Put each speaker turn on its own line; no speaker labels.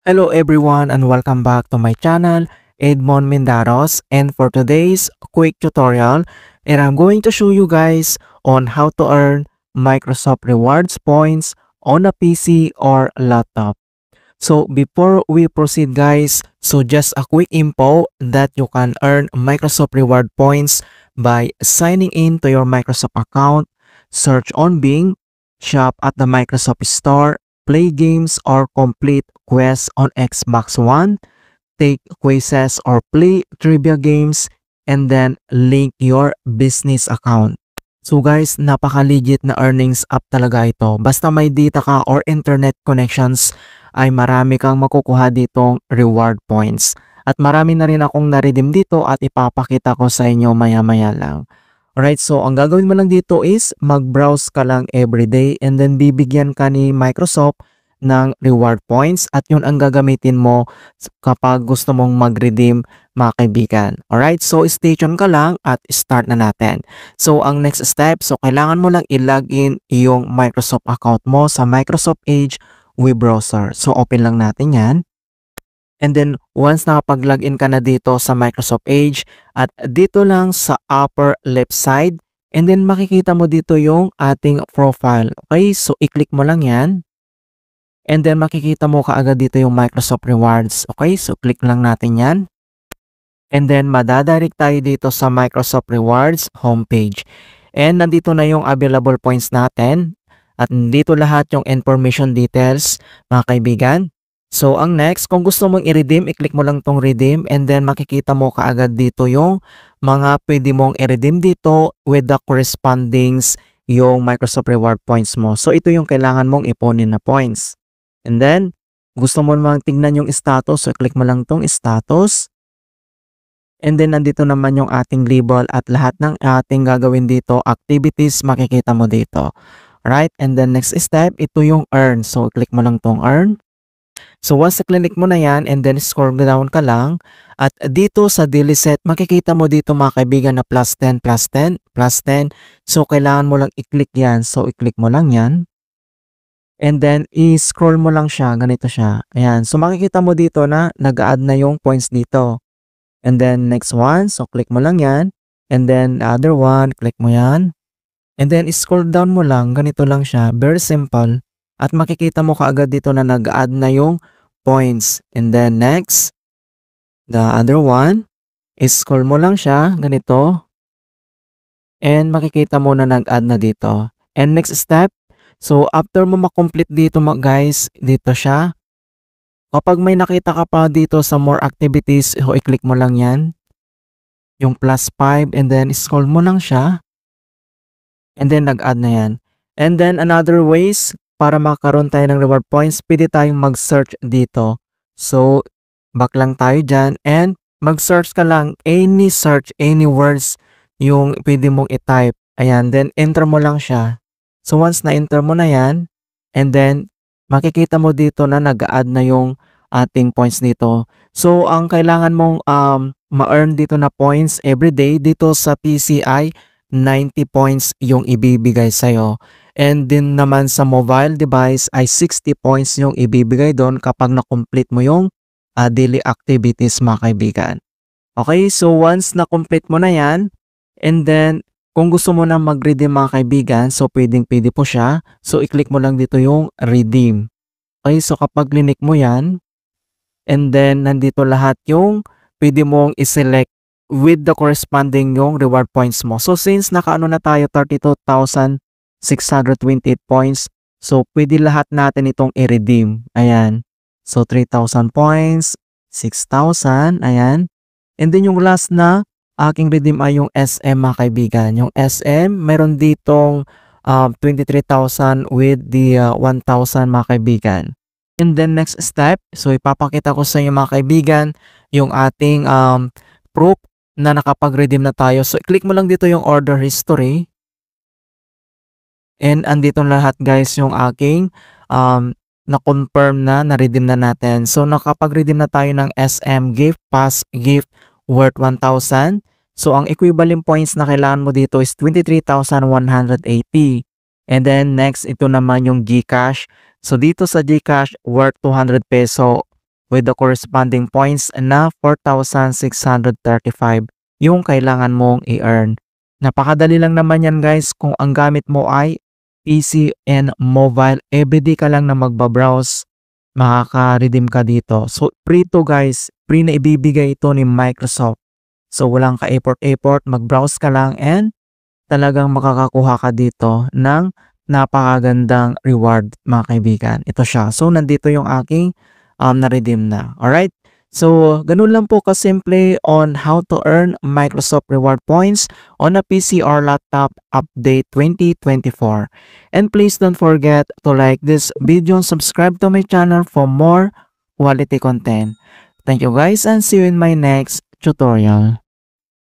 Hello everyone and welcome back to my channel, Edmond Mindaros, and for today's quick tutorial, and I'm going to show you guys on how to earn Microsoft Rewards points on a PC or laptop. So before we proceed guys, so just a quick info that you can earn Microsoft Reward points by signing in to your Microsoft account, search on Bing, shop at the Microsoft Store, play games or complete quests on Xbox One, take quizzes or play trivia games, and then link your business account. So guys, napaka-legit na earnings app talaga ito. Basta may data ka or internet connections, ay marami kang makukuha ditong reward points. At marami na rin akong na-redeem dito at ipapakita ko sa inyo maya-maya lang. Alright, so ang gagawin mo lang dito is mag-browse ka lang everyday and then bibigyan ka ni Microsoft ng reward points at yun ang gagamitin mo kapag gusto mong mag-redeem mga kaibigan. Alright, so stay tuned ka lang at start na natin. So ang next step, so kailangan mo lang i-login yung Microsoft account mo sa Microsoft Edge web browser. So open lang natin yan. And then once nakapag-login ka na dito sa Microsoft Edge at dito lang sa upper left side and then makikita mo dito yung ating profile. Okay, so i-click mo lang yan. And then makikita mo kaagad dito yung Microsoft Rewards. Okay, so click lang natin yan. And then madadirect tayo dito sa Microsoft Rewards homepage. And nandito na yung available points natin. At dito lahat yung information details mga kaibigan. So ang next, kung gusto mong i-redeem, i-click mo lang tong redeem and then makikita mo kaagad dito yung mga pwede mong i-redeem dito with the corresponding yung Microsoft Reward points mo. So ito yung kailangan mong iponin na points. And then, gusto mo namang tignan yung status, so click mo lang tong status. And then nandito naman yung ating label at lahat ng ating gagawin dito, activities, makikita mo dito. Alright, and then next step, ito yung earn. So click mo lang tong earn. So once na-click mo na yan and then scroll down ka lang at dito sa daily set makikita mo dito mga kaibigan na plus 10, plus 10, plus 10. So kailangan mo lang i-click yan. So i-click mo lang yan. And then i-scroll mo lang siya. Ganito siya. Ayan. So makikita mo dito na nag-add na yung points dito. And then next one. So click mo lang yan. And then the other one. Click mo yan. And then scroll down mo lang. Ganito lang siya. Very simple. At makikita mo kaagad dito na nag-add na yung points. And then next, the other one, scroll mo lang siya, ganito. And makikita mo na nag-add na dito. And next step, so after mo makomplete dito guys, dito siya. Kapag may nakita ka pa dito sa more activities, so i-click mo lang yan. Yung plus 5 and then scroll mo lang siya. And then nag-add na yan. And then another ways, para makaroon tayo ng reward points, pwede tayong mag-search dito. So, back lang tayo dyan and mag-search ka lang any search, any words yung pwede mong i-type. Ayan, then enter mo lang siya. So, once na-enter mo na yan, and then makikita mo dito na nag-add na yung ating points dito. So, ang kailangan mong ma-earn dito na points everyday dito sa PCI, 90 points yung ibibigay sa'yo. And din naman sa mobile device ay 60 points yung ibibigay doon kapag na-complete mo yung daily activities mga kaibigan. Okay, so once na-complete mo na yan, and then kung gusto mo na mag-redeem mga kaibigan, so pwede po siya. So i-click mo lang dito yung redeem. Okay, so kapag click mo yan, and then nandito lahat yung pwede mong i-select with the corresponding yung reward points mo. So since nakaano na tayo 32,628 points. So, pwede lahat natin itong i-redeem. Ayan. So, 3,000 points, 6,000. Ayan. And then yung last na aking redeem ay yung SM mga kaibigan. Yung SM, meron ditong 23,000 with the 1,000 mga kaibigan. And then next step, so ipapakita ko sa inyo mga kaibigan yung ating proof na nakapag-redeem na tayo. So, click mo lang dito yung order history. And andito lahat guys yung aking na-confirm na na-redeem na natin. So nakapag-redeem na tayo ng SM gift, pass gift worth 1,000. So ang equivalent points na kailangan mo dito is 23,180. And then next, ito naman yung GCash. So dito sa GCash worth 200 peso with the corresponding points na 4,635 yung kailangan mong i-earn. Napakadali lang naman yan guys kung ang gamit mo ay PC and mobile. Everyday ka lang na magbabrowse, makaka-redeem ka dito. So free to guys, free na ibibigay ito ni Microsoft. So walang ka-effort, mag-browse ka lang and talagang makakakuha ka dito ng napakagandang reward mga kaibigan. Ito siya. So nandito yung aking na-redeem na. Alright? So, ganun lang po kasimple on how to earn Microsoft Reward Points on a PC or laptop update 2024. And please don't forget to like this video and subscribe to my channel for more quality content. Thank you guys and see you in my next tutorial.